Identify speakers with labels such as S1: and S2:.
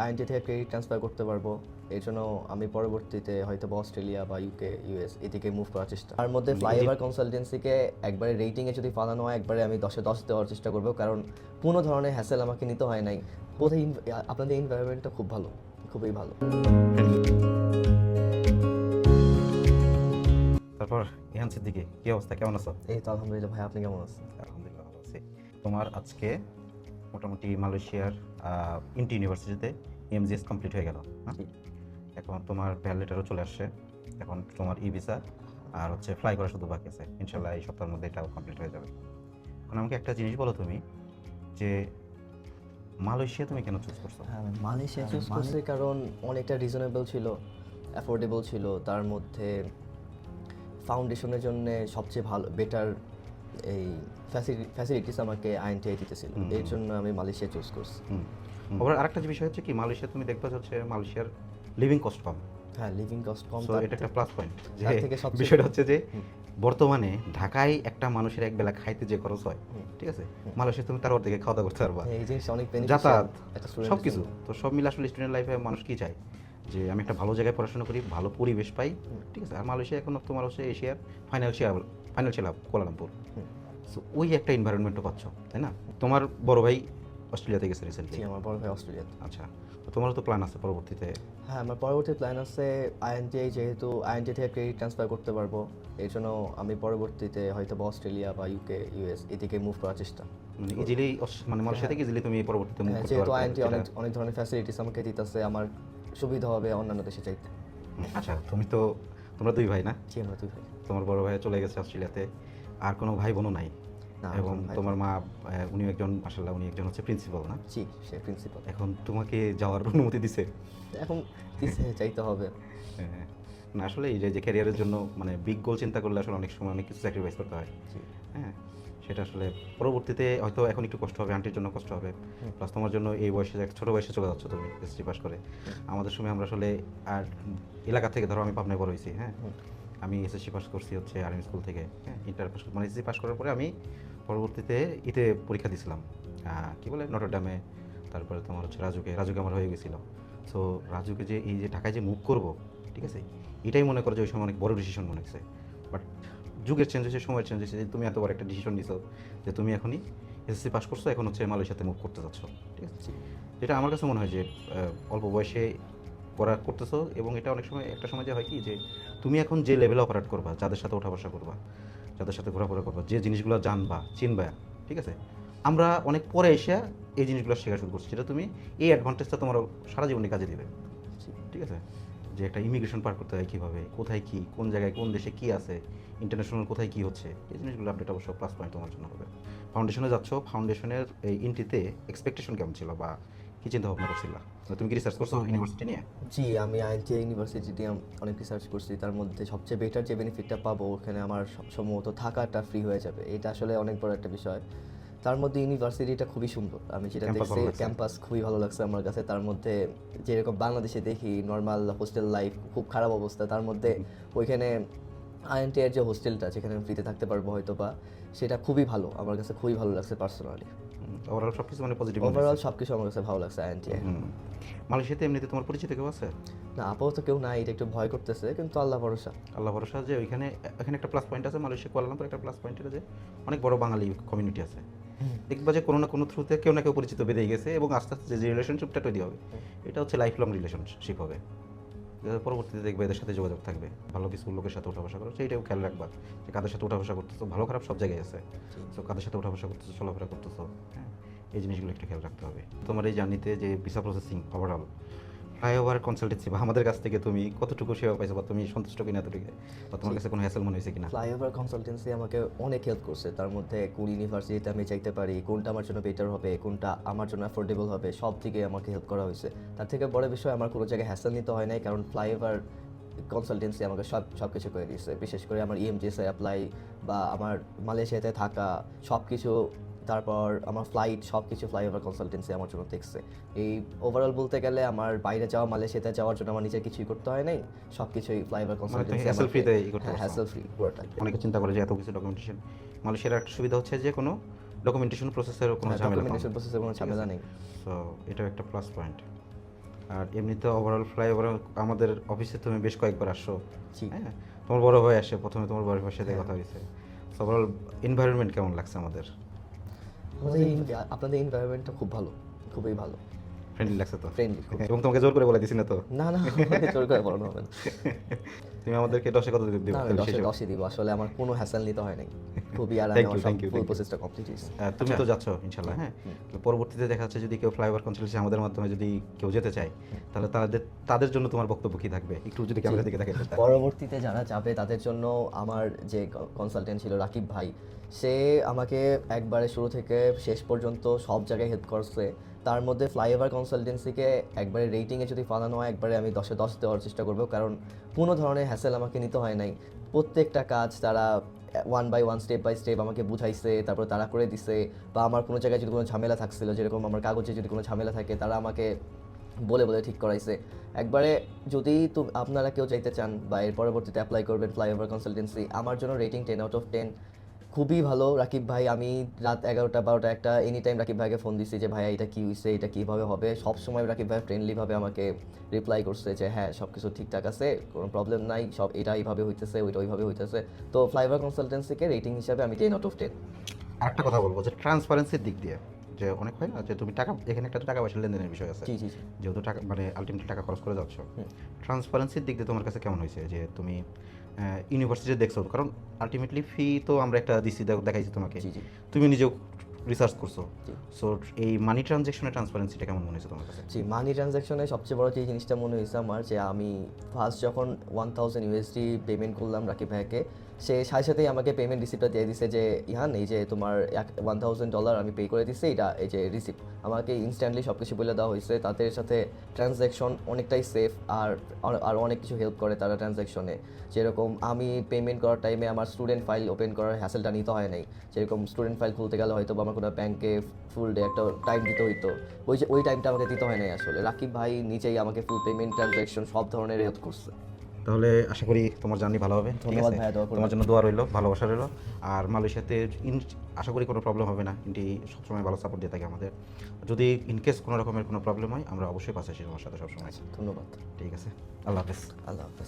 S1: Int থেকে credit transfer করতে পারবো। এই জন্য আমি পরবর্তীতে হয়তো অস্ট্রেলিয়া বা ইউকে ইউএস এদিকে মুভ করার চেষ্টা। তার মধ্যে ফ্লাইওভার কনসালটেন্সিকে একবারে রেটিংয়ে যদি ফালানো হয়, একবারে আমি 10-এ 10 দেওয়ার চেষ্টা করবো, কারণ কোনো ধরনের হ্যাসেল আমাকে নিতে হয় নাই। বোধহয় আপনাদের এনভায়রনমেন্টটা খুব ভালো, খুবই ভালো।
S2: তারপর ইহান সিদ্দিকী, কি অবস্থা, কেমন আছো?
S1: এই তো আলহামদুলিল্লাহ ভাই, আপনি কেমন আছেন?
S2: আলহামদুলিল্লাহ ভালো আছি। তোমার আজকে মোটামুটি মালয়েশিয়ার ইন্টি ইউনিভার্সিটিতে এমজিএস কমপ্লিট হয়ে গেল, হ্যাঁ? এখন তোমার ভ্যাল লেটারও চলে আসছে। এখন তোমার ই ভিসা আর হচ্ছে ফ্লাই করা শুধু বাকি আছে। ইনশাল্লাহ এই সপ্তাহের মধ্যে এটাও কমপ্লিট হয়ে যাবে। এখন আমাকে একটা জিনিস বলো তুমি, যে মালয়েশিয়া তুমি কেন চুজ করছো?
S1: হ্যাঁ, মালয়েশিয়া চুজ করছি কারণ অনেকটা রিজনেবল ছিল, অ্যাফোর্ডেবল ছিল। তার মধ্যে ফাউন্ডেশনের জন্য সবচেয়ে ভালো বেটার এই ফ্যাসিলিটিস আমাকে আইএনটিআই দিতেছিল। এর জন্য আমি মালয়েশিয়া চুজ করছি।
S2: আবার আরেকটা যে বিষয় হচ্ছে কি, মালয়েশিয়া তুমি দেখবা হচ্ছে মালয়েশিয়ার লিভিং কস্ট কম।
S1: হ্যাঁ, লিভিং কস্ট কম,
S2: সো এটা একটা প্লাস পয়েন্ট। যে
S1: তার থেকে সবচেয়ে
S2: বিষয়টা হচ্ছে যে বর্তমানে ঢাকায় একটা মানুষের এক বেলা খাইতে যে খরচ হয়, ঠিক আছে, মালয়েশিয়া তুমি তার অর্ধেকে খাওয়া দাওয়া করতে পারবা,
S1: এই জিনিসটা অনেক
S2: যাতায়াত,
S1: বেনিফিশিয়াল
S2: সব কিছু। তো সব মিলে আসলে স্টুডেন্ট লাইফে মানুষ কি চায়, যে আমি একটা ভালো জায়গায় পড়াশোনা করি, ভালো পরিবেশ পাই, ঠিক আছে। আর মালয়েশিয়া এখন তোমার হচ্ছে এশিয়ার ফাইনান্সিয়াল হাব কুয়ালালামপুর। সো ওই একটা এনভায়রনমেন্টও পাচ্ছ, তাই না? তোমার বড় ভাই অস্ট্রেলিয়াতে গেছে রিসেন্টলি।
S1: আমার বড় ভাই অস্ট্রেলিয়াতে।
S2: আচ্ছা, তো তোমারও তো প্ল্যান আছে পরবর্তীতে?
S1: হ্যাঁ, আমার পরবর্তী প্ল্যান আছে আইএনটিআই, যেহেতু আইএনটি থেকে ক্রেডিট ট্রান্সফার করতে পারবো। এই জন্য আমি পরবর্তীতে হয়তো অস্ট্রেলিয়া বা ইউকে ইউএস এদিকে মুভ করার চেষ্টা।
S2: মানে ইজিলি, মানে মালয়েশিয়া থেকে ইজিলি তুমি পরবর্তীতে মুভ করতে
S1: যেহেতু
S2: পারবে,
S1: আইএনটি
S2: যেটা-
S1: অনেক অনেক ধরনের ফ্যাসিলিটিস আমাকে দিতেছে, আমার সুবিধা হবে অন্যান্য দেশে চাইতে।
S2: আচ্ছা, তোমরা দুই ভাই না?
S1: জি, আমরা দুই ভাই।
S2: তোমার বড় ভাই চলে গেছে অস্ট্রেলিয়াতে, আর কোনো ভাই বোনও নাই?
S1: না,
S2: এবং
S1: আমার ভাই
S2: তোমার মা, উনিও একজন, মাশাআল্লাহ, উনি একজন হচ্ছে প্রিন্সিপাল না?
S1: জি, সে প্রিন্সিপাল।
S2: এখন তোমাকে যাওয়ার অনুমতি দিছে?
S1: এখন দিছে, চাইতে হবে।
S2: হ্যাঁ। না আসলে এই যে ক্যারিয়ারের জন্য মানে বিগ গোল চিন্তা করলে আসলে অনেক সময় অনেক কিছু স্যাক্রিফাইস করতে হয়,
S1: জি।
S2: হ্যাঁ। সেটা আসলে পরবর্তীতে হয়তো এখন একটু কষ্ট হবে, আন্টির জন্য কষ্ট হবে, প্লাস তোমার জন্য এই বয়সে, ছোটো বয়সে চলে যাচ্ছ তুমি এসএসসি পাস করে। আমাদের সময় আমরা আসলে আর এলাকা থেকে, ধরো আমি পাবনায় বড় হয়েছি, হ্যাঁ, আমি এসএসসি পাস করছি হচ্ছে আর্মি স্কুল থেকে, হ্যাঁ, ইন্টার পাস, মানে এসএসসি পাস করার পরে আমি পরবর্তীতে ইতে পরীক্ষা দিয়েছিলাম, কী বলে, নটরডামে। তারপরে তোমার হচ্ছে রাজুকে আমার হয়ে গেছিলো। সো রাজুকে যে এই যে ঢাকায় যে মুভ করবো, ঠিক আছে, এটাই মনে করো যে ওই সময় অনেক বড় ডিসিশন মনে হচ্ছে। বাট যুগের চেঞ্জ হয়েছে, সময়ের চেঞ্জ হয়েছে, যে তুমি এত বড় একটা ডিসিশন নিছো, যে তুমি এখনই এসএসসি পাস করছো, এখন হচ্ছে মালয়েশিয়াতে মুভ করতে যাচ্ছ, ঠিক আছে। যেটা আমার কাছে মনে হয় যে অল্প বয়সে করতেছো, এবং এটা অনেক সময় একটা সময় যে হয় কি, যে তুমি এখন যে লেভেলে অপারেট করবা, যাদের সাথে ওঠা বসা করবা, যাদের সাথে ঘোরাফেরা করবা, যে জিনিসগুলো জানবা চিনবা, ঠিক আছে, আমরা অনেক পরে এসে এই জিনিসগুলো শেখা শুরু করছি, যেটা তুমি এই অ্যাডভান্টেজটা তোমার সারা জীবনে কাজে দিবে, ঠিক আছে। যে একটা ইমিগ্রেশন পার করতে হয় কীভাবে, কোথায় কী, কোন জায়গায় কোন দেশে কী আছে, ইন্টারন্যাশনাল কোথায় কী হচ্ছে, এই জিনিসগুলো আপডেট অবশ্য প্লাস পয়েন্ট তোমার জন্য হবে। ফাউন্ডেশনে যাচ্ছ, ফাউন্ডেশনের এই ইন্টিতে এক্সপেকটেশন কেমন ছিল, বা কী চিন্তা ভাবনা করছিলা? তুমি কি রিসার্চ করছো ইউনিভার্সিটি নিয়ে?
S1: জি, আমি আইএনটিআই ইউনিভার্সিটি নিয়ে অনেক রিসার্চ করছি। তার মধ্যে সবচেয়ে বেটার যে বেনিফিটটা পাবো, ওখানে আমার সম্ভবত থাকাটা ফ্রি হয়ে যাবে। এটা আসলে অনেক বড় একটা বিষয়। তার মধ্যে ইউনিভার্সিটিটা খুবই সুন্দর, আমি যেটা দেখছি ক্যাম্পাস খুবই ভালো লাগছে আমার কাছে। তার মধ্যে যেরকম বাংলাদেশে দেখি নর্মাল হোস্টেল লাইফ, খুব খারাপ অবস্থা, তার মধ্যে ওইখানে আইএনটিআই এর যে হোস্টেলটা, যেখানে আমি ফ্রিতে থাকতে পারবো হয়তো বা, সেটা খুবই ভালো, আমার কাছে খুবই ভালো লাগছে পার্সোনালি।
S2: ওভারঅল সব কিছু মানে পজিটিভ?
S1: ওভারঅল সব কিছু আমার কাছে ভালো লাগছে আইএনটিআই।
S2: মালয়েশিয়াতে এমনিতে তোমার পরিচিত কেউ আছে?
S1: না, আপাতত কেউ নাই, এটা একটু ভয় করতেছে, কিন্তু আল্লাহ ভরসা।
S2: আল্লাহ ভরসা। যে এখানে একটা প্লাস পয়েন্ট আছে, মালয়েশিয়া কুয়ালালামপুর একটা প্লাস পয়েন্ট, এটা যে অনেক বড় বাঙালি কমিউনিটি আছে। দেখবা যে কোনো না কোনো থ্রুতে কেউ না কেউ পরিচিত বেঁধে গেছে, এবং আস্তে আস্তে যে রিলেশনশিপটা তৈরি হবে, এটা হচ্ছে লাইফ লং রিলেশনশিপ হবে। পরবর্তীতে দেখবে এদের সাথে যোগাযোগ থাকবে, ভালো কিছু লোকের সাথে উঠা বসা করো, সেইটাও খেয়াল রাখবা যে কাদের সাথে উঠা বসা করতেছো, ভালো খারাপ সব জায়গায় আছে। সো কাদের সাথে উঠা বসা করতেছো, চলাফেরা করতেছো, হ্যাঁ, এই জিনিসগুলো একটু খেয়াল রাখতে হবে। তোমার এই জার্নিতে যে visa processing overall, flyover consultancy বা আমাদের কাছ থেকে তুমি কতটুকু সেবা পাইছো, বা তুমি সন্তুষ্ট কিনা এতটুকু, বা তোমার কাছে কোনো হ্যাসেল মনে হয়েছে কিনা?
S1: ফ্লাইওভার কনসালটেন্সি আমাকে অনেক হেল্প করছে। তার মধ্যে কোন ইউনিভার্সিটিতে আমি চাইতে পারি, কোনটা আমার জন্য বেটার হবে, কোনটা আমার জন্য অ্যাফোর্ডেবল হবে, সব দিকে আমাকে হেল্প করা হয়েছে। তার থেকে বড় বিষয়, আমার কোনো জায়গায় হ্যাসেল নিতে হয় নাই, কারণ ফ্লাইওভার কনসালটেন্সি আমাকে সব কিছু করে দিচ্ছে। বিশেষ করে আমার ইএমজিএসে অ্যাপ্লাই, বা আমার মালয়েশিয়াতে থাকা সব কিছু, তারপর আমার ফ্লাইট, সব কিছু ফ্লাইওভার কনসালটেন্সি আমার জন্য দেখছে। এই ওভারঅল বলতে গেলে আমার বাইরে যাওয়া, মালয়েশিয়াতে যাওয়ার জন্য আমার নিজের কিছুই করতে হয় নাই, সব কিছুই ফ্লাইওভার কনসালটেন্সি
S2: হ্যাসেল ফ্রিতে করতে পারছো?
S1: হ্যাসেল ফ্রি পুরোটা।
S2: অনেকে চিন্তা করে যে এত কিছু ডকুমেন্টেশন, মালয়েশিয়ার একটা সুবিধা হচ্ছে যে কোনো ডকুমেন্টেশন প্রসেসের কোনো ঝামেলা নেই।
S1: ডকুমেন্টেশন প্রসেসের কোনো ঝামেলা নেই।
S2: সো এটাও একটা প্লাস পয়েন্ট। আর এমনিতে ওভারঅল ফ্লাইওভার আমাদের অফিসে তুমি বেশ কয়েকবার আসছো।
S1: জি।
S2: হ্যাঁ, তোমার বড় ভাই আসে, প্রথমে তোমার বড় ভাইয়ের সাথে কথা হয়েছে। ওভারঅল এনভায়রনমেন্ট কেমন লাগছে আমাদের?
S1: আপনাদের এনভায়রনমেন্টটা খুব ভালো, খুবই ভালো,
S2: ফ্রেন্ডলি লাগছে তো?
S1: ফ্রেন্ডলি।
S2: এবং তোমাকে জোর করে বলে দিছি না তো?
S1: না না, আমাকে জোর করে বলানো হবে না।
S2: তুমি আমাদেরকে 10-এ কত দিবে?
S1: না, আমি 10-এ দিব। আসলে আমার কোনো হ্যাসেল নিতে হয় নাই। খুবই আর
S2: Thank
S1: আমার
S2: you,
S1: সব
S2: thank you,
S1: full
S2: thank you.
S1: প্রসেসটা কমপ্লিট হয়েছে।
S2: তুমি তো যাচ্ছ ইনশাল্লাহ, হ্যাঁ? তো পরবর্তীতে দেখা যাচ্ছে যদি কেউ ফ্লাইওভার কনসালটেন্সি আমাদের মাধ্যমে যদি কেউ যেতে চায়, তাহলে তাদের জন্য তোমার বক্তব্য কি থাকবে? একটু যদি ক্যামেরার দিকে দেখেন।
S1: পরবর্তীতে যারা যাবে তাদের জন্য আমার যে কনসালটেন্ট ছিল রাকিব ভাই, সে আমাকে একবারে শুরু থেকে শেষ পর্যন্ত সব জায়গায় হেল্প করছে। তার মধ্যে ফ্লাইওভার কনসালটেন্সিকে একবারে রেটিংয়ে যদি ফালানো হয়, একবারে আমি 10-এ 10 দেওয়ার চেষ্টা করবো, কারণ কোনো ধরনের হ্যাসেল আমাকে নিতে হয় নাই। প্রত্যেকটা কাজ তারা 1 বাই 1 স্টেপ বাই স্টেপ আমাকে বুঝাইছে, তারপর তারা করে দিছে। বা আমার কোনো জায়গায় যদি কোনো ঝামেলা থাকছিল, যেরকম আমার কাগজে যদি কোনো ঝামেলা থাকে, তারা আমাকে বলে বলে ঠিক করাইছে একবারে। যদি আপনারা কেউ চাইতে চান বা এর পরবর্তীতে অ্যাপ্লাই করবেন ফ্লাইওভার কনসালটেন্সি, আমার জন্য রেটিং 10/10, খুবই ভালো রাকিব ভাই। আমি রাত 11টা 12টা একটা এনি টাইম রাকিব ভাইকে ফোন দিছি যে ভাইয়া এটা কী হয়েছে, এটা কীভাবে হবে। সব সময় রাকিব ভাই ফ্রেন্ডলিভাবে আমাকে রিপ্লাই করছে যে হ্যাঁ সব কিছু ঠিকঠাক আছে, কোনো প্রবলেম নাই, সব এটা এইভাবে হইতেছে, ওইটা ওইভাবে হইতেছে। তো ফ্লাইওভার কনসালটেন্সিকে রেটিং হিসাবে আমি 10/10।
S2: আরেকটা কথা বলবো যে ট্রান্সপারেন্সির দিক দিয়ে, যে অনেক হয় না যে তুমি টাকা, এখানে একটা টাকা পয়সা লেনদেনের বিষয় আছে,
S1: জি জি জি।
S2: যেহেতু টাকা মানে আলটিমেটলি টাকা খরচ করে যাচ্ছ, ট্রান্সপারেন্সির দিক দিয়ে তোমার কাছে কেমন হয়েছে যে তুমি ইউনিভার্সিটি দেখছো? কারণ আলটিমেটলি ফি তো আমরা একটা দিছি, দেখাইছি তোমাকে,
S1: জি জি
S2: তুমি নিজেও রিসার্চ করছো।
S1: জি।
S2: সো এই মানি ট্রানজ্যাকশনের ট্রান্সপারেন্সিটা কেমন মনে হয়েছে তোমার কাছে?
S1: জি, মানি ট্রানজ্যাকশনে সবচেয়ে বড় যে জিনিসটা মনে হয়েছে আমার, যে আমি ফার্স্ট যখন 1000 ইউএসডি পেমেন্ট করলাম রাকিব ভাইকে, সে সাথে সাথেই আমাকে পেমেন্ট রিসিপ্টটা দিয়ে দিছে যে ইহান এই যে তোমার $1000 আমি পে করে দিচ্ছি, এটা এই যে রিসিপ্ট। আমাকে ইনস্ট্যান্টলি সব কিছু বলে দেওয়া হয়েছে। তাদের সাথে ট্রানজ্যাকশন অনেকটাই সেফ, আর অনেক কিছু হেল্প করে তারা ট্রানজ্যাকশনে। যেরকম আমি পেমেন্ট করার টাইমে আমার স্টুডেন্ট ফাইল ওপেন করার হ্যাসেলটা নিতে হয় নাই। যেরকম স্টুডেন্ট ফাইল খুলতে গেলে হয়তো বা আমার কোনো ব্যাংকে ফুল ডে একটা টাইম দিতে হইতো, ওই টাইমটা আমাকে দিতে হয় নাই। আসলে রাকিব ভাই নিজেই আমাকে ফুল পেমেন্ট ট্রানজ্যাকশন সব ধরনের হেল্প করছে।
S2: তাহলে আশা করি তোমার জার্নি ভালো হবে। ঠিক
S1: ধন্যবাদ
S2: আছে?
S1: ভাইয়া, দোয়া করবেন।
S2: তোমার জন্য দোয়া রইলো, ভালোবাসা রইলো। আর মালয়েশিয়াতে আশা করি কোনো প্রবলেম হবে না। ইন্ডি সবসময় ভালো সাপোর্ট দিয়ে থাকে আমাদের। যদি ইনকেস কোনো রকমের কোনো প্রবলেম হয়, আমরা অবশ্যই পাশে আছি তোমার সাথে সবসময়।
S1: ধন্যবাদ।
S2: ঠিক আছে, আল্লাহ হাফেজ।
S1: আল্লাহ হাফেজ।